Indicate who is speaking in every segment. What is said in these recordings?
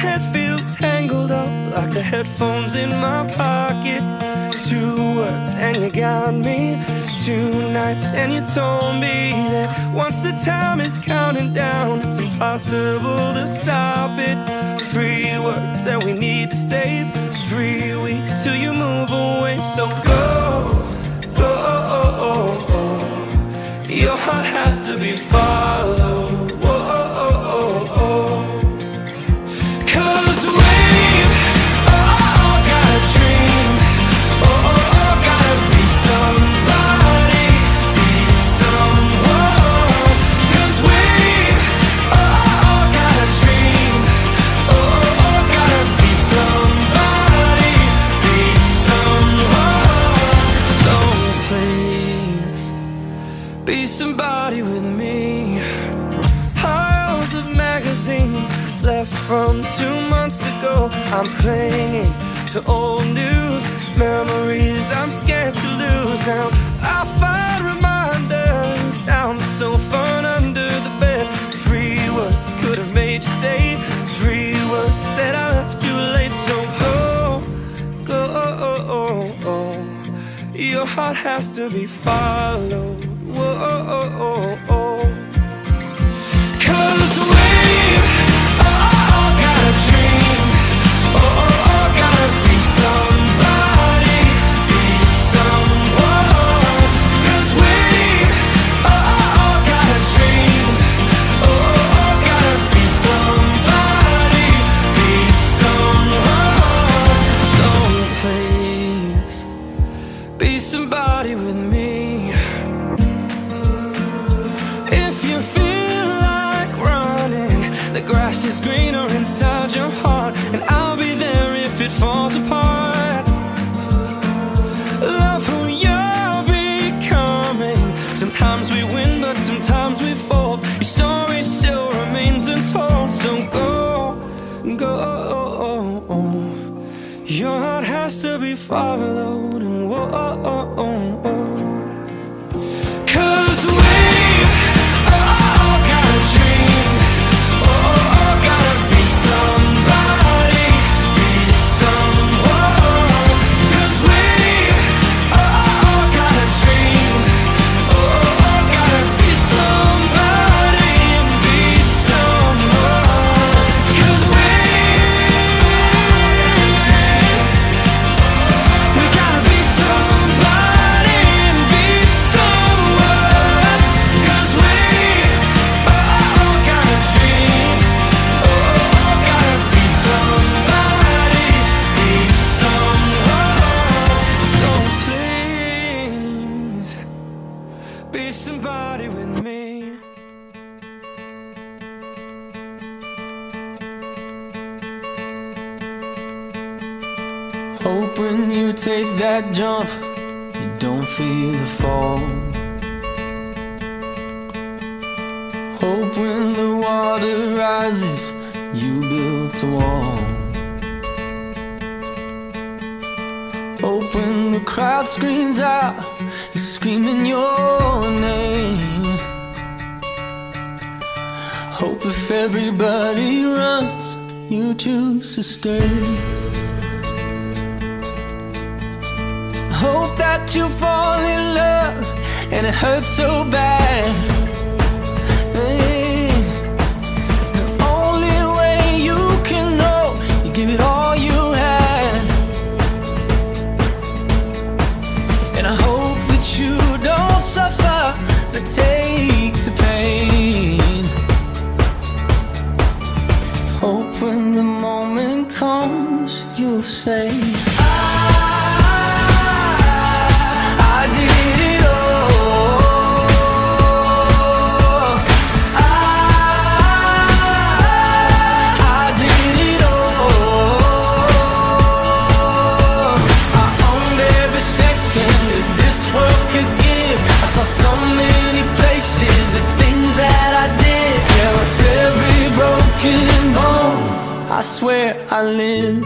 Speaker 1: head feels tangled up like the headphones in my pocket. 2 words and you got me. 2 nights and you told me that once the time is counting down, it's impossible to stop it. 3 words that we need to save. 3 weeks till you move away. So go, go. Your heart has to be followed. Whoa. 'Cause we've all got a dream. Gotta be somebody, be someone. 'Cause we've all got a dream. Gotta be somebody, be someone. So please, be somebody with me. Piles of magazines left from 2 months ago. I'm clinging to old news, memories I'm scared to lose. Now I find reminders down the sofa and under the bed. 3 words could have made you stay. 3 words that I left too late. So go. Your heart has to be followed. Whoa. 'Cause we've all got a dream. Gotta be somebody, be someone. 'Cause we've all got a dream. Gotta be somebody, be someone. So please, be somebody with me. If you feel like running, the grass is greener inside your heart, and I'll be there if it falls apart. Love who you're becoming. Sometimes we win, but sometimes we fall. Your story still remains untold. So go. Your heart has to be followed, and whoa. 'Cause we've all got a dream. Gotta be somebody, be someone. 'Cause we've all got a dream. Gotta be somebody and be someone. 'Cause we gotta be somebody and be someone. 'Cause we all got a dream. Gotta be somebody, be someone. So please, be somebody with me.
Speaker 2: Hope when you take that jump, you don't feel the fall. Hope when the water rises, you built a wall. Hope when the crowd screams out, you're screaming your name. Hope if everybody runs, you choose to stay. Hope that you fall in love and it hurts so bad. Hey, the only way you can know, you give it all you had. And I hope that you don't suffer, but take the pain. Hope when the moment comes, you'll say, I did it all. I did it all. I owned every second that this world could give. I saw so many places, the things that I did. Yeah, with every broken bone, I swear I lived.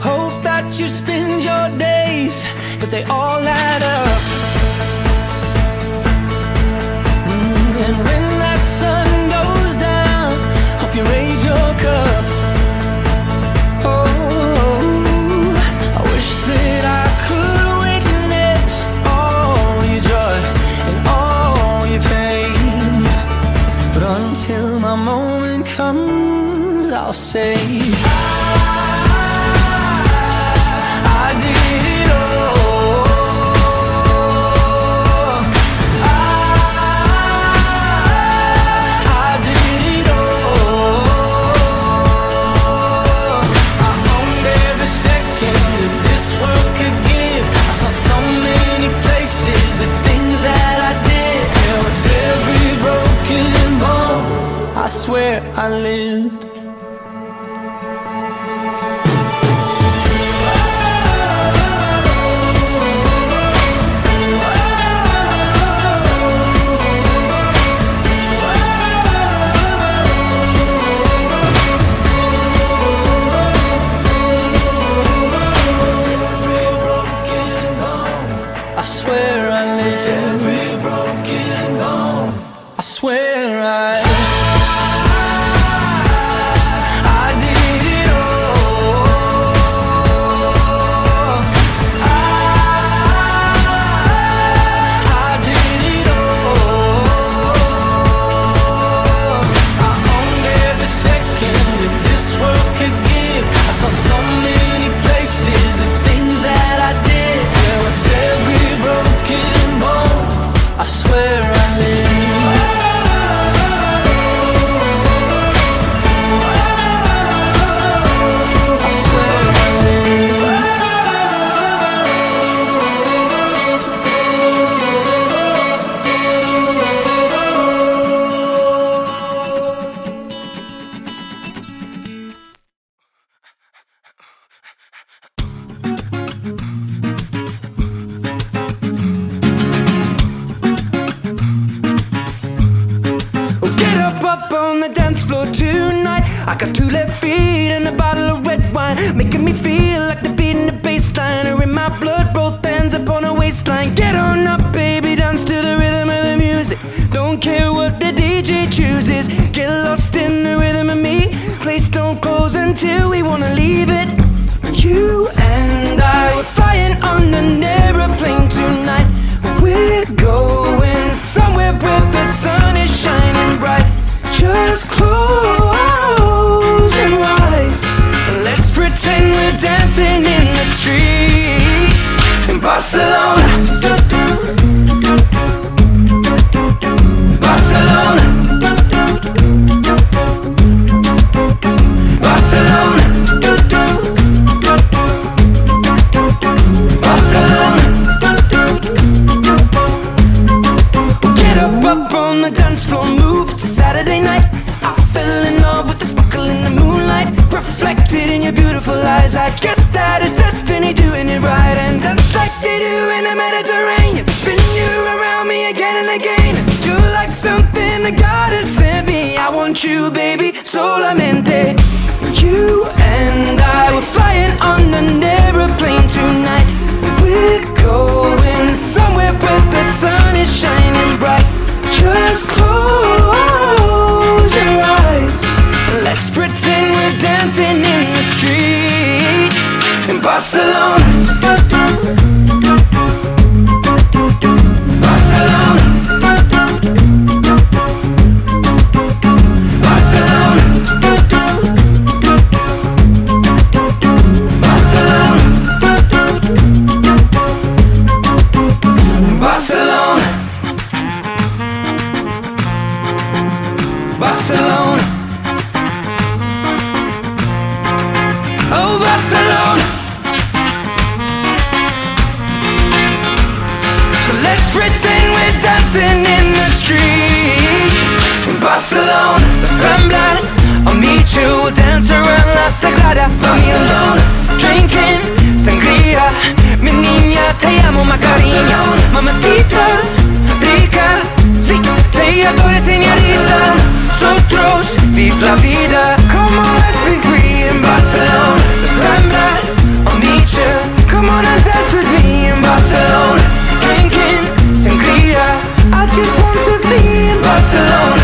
Speaker 2: Hope that you spend your days, but they all add up. And when that sun goes down, I'll say I did it all. I did it all. I owned every second that this world could give. I saw so many places, the things that I did. Yeah, with every broken bone, I swear I lived. I swear I live. Every broken bone, I swear I did it all. I did it all. I owned every second that this world could give. I saw so many places, the things that I did. Yeah, with every broken bone, I swear I live. I swear I live.
Speaker 1: Get up on the dance floor tonight. I got 2 left feet and a bottle of red wine, making me feel like the beat in the bass line are in my blood, both hands up on the waistline. Get on up, baby, dance to the rhythm of the music. Don't care what the DJ chooses. Get lost in the rhythm of me. Place don't close until we wanna leave it. You and I were flying on an aeroplane tonight. We're going somewhere where the sun is shining bright. Just close your eyes and let's pretend we're dancing in the street in Barcelona. Barcelona. Barcelona. Barcelona. Get up on the dance floor, move. It's a Saturday night. I fell in love with the sparkle in the moonlight, reflected in your beautiful eyes. I guess that is destiny doing it right. And dance like they do in the Mediterranean, spinning you around me again and again. You're like something the God has sent me. I want you, baby, solamente. You and I were flying on an aeroplane tonight. We're going somewhere where the sun is shining bright. Just close your eyes and let's pretend we're dancing in the street in Barcelona. Barcelona. Barcelona. Barcelona. Barcelona. Barcelona. Oh, Barcelona. So let's pretend we're dancing in the street in Barcelona. Las Ramblas, I'll meet you, we'll dance around La Sagrada Familia. Drinking sangria, mi niña, te amo, Macarena. Mamacita, rica, sí, te adoro, señorita. Nosotros, vive la vida. Come on, let's be free in Barcelona. Las Ramblas, I'll meet you. Come on and dance with me in Barcelona. Drinking sangria, I just want to be in Barcelona.